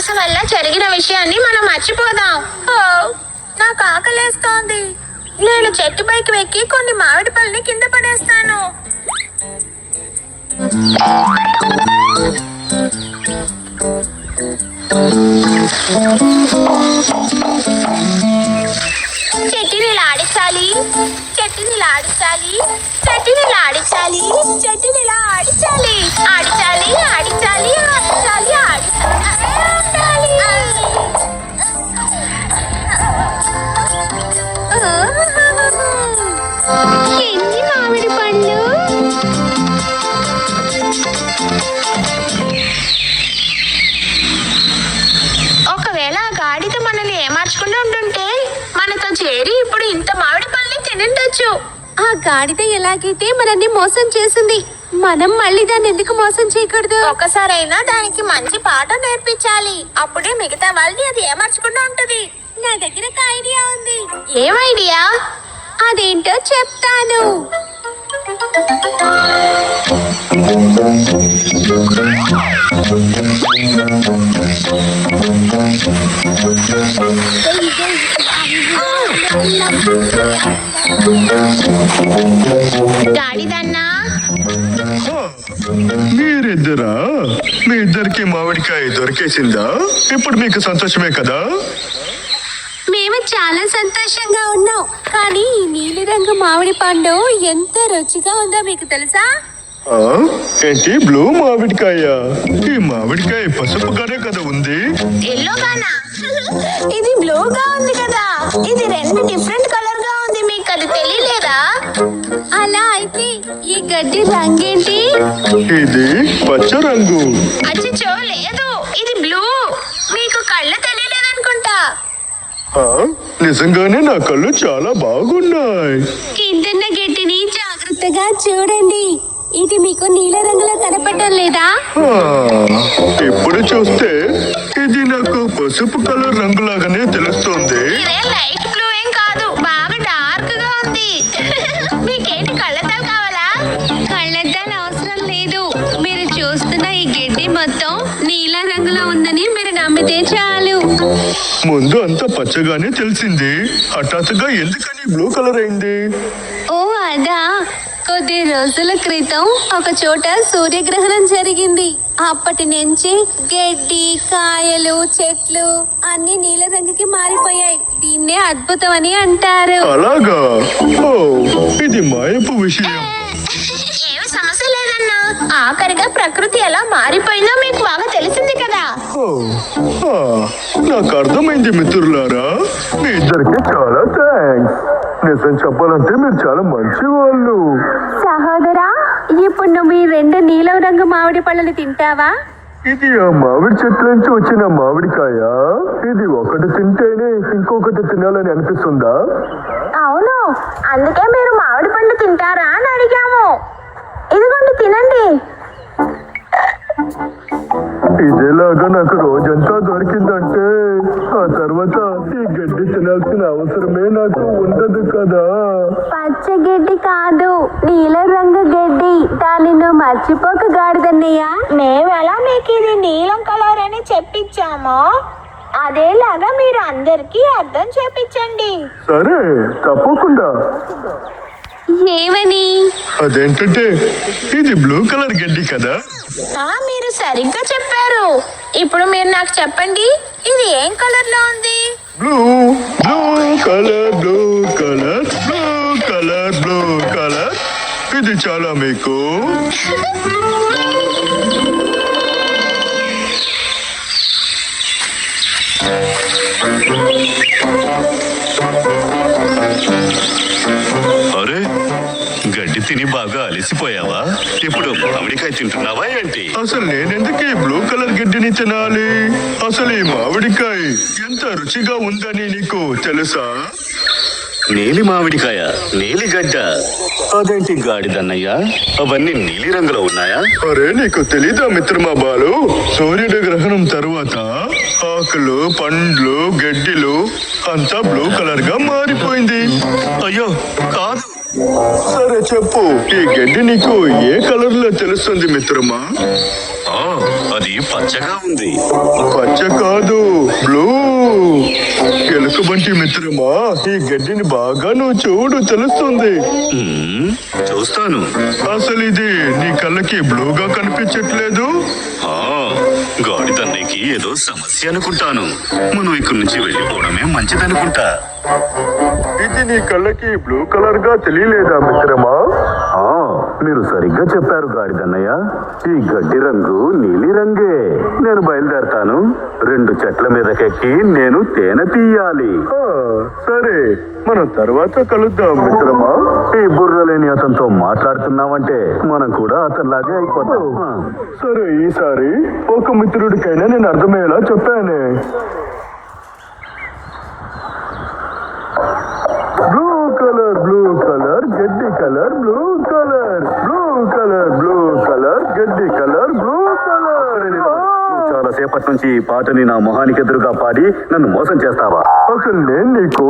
సమస్య వల్ల జరిగిన విషయాన్ని మనం మర్చిపోదాం. నాకు ఆకలేస్తోంది. నేను చెట్టు పైకి వెక్కి కొన్ని మామిడి పళ్ళని కింద పడేస్తాను. చెట్టుని లాడించాలి, చెట్టుని లాడించాలి, చెట్టుని లాడించాలి, చెట్టుని ఇలా ఆడించాలి, ఆడించాలి, ఆడించాలి, ఆడించాలి, ఆడించాలి. ఎన్ని మామిడి పండ్లు! ఒకవేళ ఆ గాడిద మనల్ని ఏమార్చకుండా ఉంటుంటే మనతో చేరి ఇప్పుడు ఇంత మామిడి పళ్ళని తినుండొచ్చు. ఆ గాడిద ఎలాగైతే మనల్ని మోసం చేసింది, మనం మళ్ళీ దాన్ని ఎందుకు మోసం చేయకూడదు? ఒకసారైనా దానికి మంచి పాఠం నేర్పించాలి. అప్పుడే మిగతా వాళ్ళని అది ఏమార్చకుండా ఉంటది. నా దగ్గర ఒక ఐడియా ఉంది. ఏం ఐడియా? అదేంటో చెప్తాను. గాడిదన్నా, మీరిద్దరా? మీ ఇద్దరికి మామిడికాయ దొరికేసిందా? ఇప్పుడు మీకు సంతోషమే కదా? మేము చాలా సంతోషంగా ఉన్నాం. కానీ ఈ నీలిరంగు మామిడి పండు ఎంత రుచిగా ఉందో మీకు తెలుసా? ఏంటి బ్లూ మామిడికాయ? ఈ మామిడికాయ పసుపుగానే కదా ఉంది. ఎల్లోగానా? ఇది బ్లూగా ఉంది కదా. ఇది రెండు డిఫరెంట్ కలర్ గా ఉంది. మీకు అది తెలియలేదా? అలా అయితే ఈ గడ్డి రంగేంటి? ఇది పచ్చ రంగు. అచ్చో లేదు, ఇది బ్లూ. మీకు కళ్ళు తెలియలేదనుకుంటా. నిజంగానే నా కళ్ళు చాలా బాగున్నాయి. కిందన్న గడ్డిని జాగ్రత్తగా చూడండి. ఇది మీకు నీల రంగులో కనపడటం లేదా? ఇప్పుడు చూస్తే ఇది నాకు పసుపు కలర్ రంగులాగానే తెలుస్తుంది. ఇదే లైట్ బ్లూ ఏం కాదు, బాగా డార్క్ గా ఉంది. మీకేంటి కళ్ళద్దాలు కావాలా? కళ్ళద్దాలు అవసరం లేదు. మీరు చూస్తున్న ఈ గడ్డి మొత్తం నీల రంగులో ఉందని మీరు నమ్మితే చాలు. ముందు అంతా పచ్చగానే తెలిసింది, హఠాత్తుగా ఎందుకని బ్లూ కలర్ అయింది? ఓ అదా, కొద్ది రోజుల క్రితం ఒక చోట సూర్యగ్రహణం జరిగింది. అప్పటి నుంచి గడ్డి, కాయలు, చెట్లు అన్ని నీల రంగుకి మారిపోయాయి. దీన్నే అద్భుతం అని అంటారు. అలాగా? ఓ, ఇది మాయపు విషయం. ఏమి సమస్య లేదన్నా. ఆఖరిగా ప్రకృతి ఎలా మారిపోయిందో మీకు బాగా తెలిసింది కదా. నాకు అర్థమైంది మిత్రులారా. మీ ఇద్దరికి చాలా థ్యాంక్స్. నిజం చెప్పాలంటే మీరు చాలా మంచి వాళ్ళు. సహోదరా, ఇప్పుడు నువ్వు ఈ రెండు నీలం రంగు మామిడి పళ్ళని తింటావా? ఇది ఆ మామిడి చెట్ల నుంచి వచ్చిన మామిడికాయ. ఇది ఒకటి తింటేనే ఇంకొకటి తినాలని అనిపిస్తుందా? అవును, అందుకే మీరు మామిడి పండు తింటారా అని అడిగాము. ఇదిగోండి, తినండి. ఇదేలాగా నాకు రోజంతా దొరికిందంటే ఆ తర్వాత ఈ గడ్డి తినాల్సిన అవసరమే నాకు ఉండదు కదా. పచ్చ గడ్డి కాదు, నీల రంగు గడ్డి. దాన్ని నువ్వు మర్చిపోక గాడిదన్నయ్యా. మేము ఎలా మీకు ఇది నీలం కలర్ అని చెప్పించామో అదేలాగా మీరు అందరికీ అర్థం చేపించండి. సరే, తప్పకుండా. ఏమని? అదేంటంటే ఇది బ్లూ కలర్ గడ్డి కదా. మీరు సరిగ్గా చెప్పారు. ఇప్పుడు మీరు నాకు చెప్పండి, ఇది ఏం కలర్ లో ఉంది? Blue blue colour, blue colour, blue colour, blue colour. ఇది చాలా మీకు. అరే, గడ్డి తిని బాగా అలసిపోయావా? ఇప్పుడు మామిడికాయ తింటున్నావా ఏంటి? అసలు నేనెందుకు ఈ బ్లూ కలర్ గడ్డిని తినాలి? అసలు ఈ మామిడికాయ ఎంత రుచిగా ఉందని నీకు తెలుసా? నీలి మామిడికాయ, నీలి గడ్డ. అదేంటి గాడిదన్నయ్య, అవన్నీ నీలి రంగులో ఉన్నాయా? అరే, నీకు తెలీదా మిత్రమా బాలు? సూర్యుడి గ్రహణం తరువాత ఆకులు, పండ్లు, గడ్డిలు అంతా బ్లూ కలర్ గా మారిపోయింది. అయ్యో కాదు. సరే చెప్పు, ఈ గడ్డి నీకు ఏ కలర్ లో తెలుస్తుంది మిత్రమా? అది పచ్చగా ఉంది. పచ్చ కాదు, ఏంటి మిత్రమా, ఈ గడ్డిని బాగా నువ్వు చూడు, తెలుస్తుంది. చూస్తాను. అసలు ఇది నీ కళ్ళకి బ్లూగా కనిపించట్లేదు. ఆ, గాడిదన్నయ్యకి ఏదో సమస్య అనుకుంటాను. మనం ఇక్కడి నుంచి వెళ్ళిపోవడమే మంచిదనుకుంటా. ఇది నీ కళ్ళకి బ్లూ కలర్ గా తెలియలేదా మిత్రమా? మీరు సరిగ్గా చెప్పారు గాడిదన్నయ్య. ఈ గడ్డి రంగు నీలి రంగే. నేను బయలుదేరతాను. 2 చెట్ల మీదకెక్కి నేను తేనె తీయాలి. సరే, మనం తర్వాత కలుద్దాం మిత్రమా. ఈ బుర్రలేని అతనితో మాట్లాడుతున్నావంటే మనం కూడా అతనిలాగే అయిపోతాం. సరే, ఈసారి ఒక మిత్రుడికైనా నేను అర్థమయ్యేలా చెప్పానే. బ్లూ కలర్ గడ్డి colour, blue colour, blue colour, blue colour గడ్డి కలర్, బ్లూ కలర్. చాలా సేపటి నుంచి ఈ పాటని నా మొహానికి ఎదురుగా పాడి నన్ను మోసం చేస్తావా? అసలు నేను నీకు